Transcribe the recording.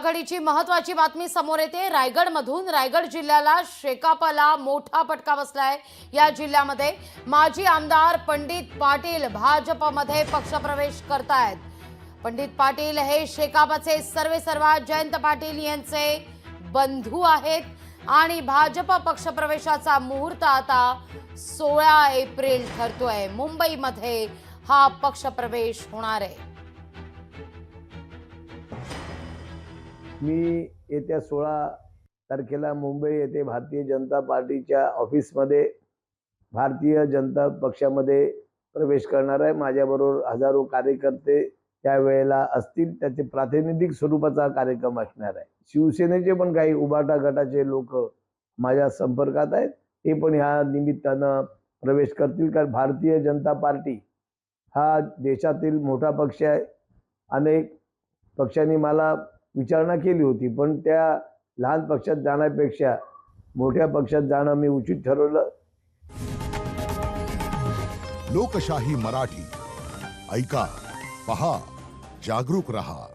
घडीची महत्त्वाची बातमी समोर येते रायगडमधून। रायगड जिल्ह्याला शेकापला मोठा फटका बसलाय। या जिल्ह्यामध्ये माजी आमदार पंडित पाटील भाजपमध्ये पक्षप्रवेश करतायत। पंडित पाटील हे शेकापचे सर्वेसर्वा जयंत पाटील यांचे बंधू आहेत आणि भाजप पक्षप्रवेशाचा मुहूर्त आता 16 एप्रिल ठरतोय। मुंबईमध्ये हा पक्षप्रवेश होणार आहे। मी येत्या 16 तारखेला मुंबई येथे भारतीय जनता पार्टीच्या ऑफिसमध्ये भारतीय जनता पक्षामध्ये प्रवेश करणार आहे। माझ्याबरोबर हजारो कार्यकर्ते त्यावेळेला असतील। त्याचे प्रातिनिधिक स्वरूपाचा कार्यक्रम असणार आहे। शिवसेनेचे पण काही उभाटा गटाचे लोक माझ्या संपर्कात आहेत। ते पण ह्या निमित्तानं प्रवेश करतील, कारण भारतीय जनता पार्टी हा देशातील मोठा पक्ष आहे। अनेक पक्षांनी मला विचारणा केली होती, पण त्या लहान पक्षात जाण्यापेक्षा मोठ्या पक्षात जाणं मी उचित ठरवलं। लोकशाही मराठी ऐका, पहा, जागरूक रहा।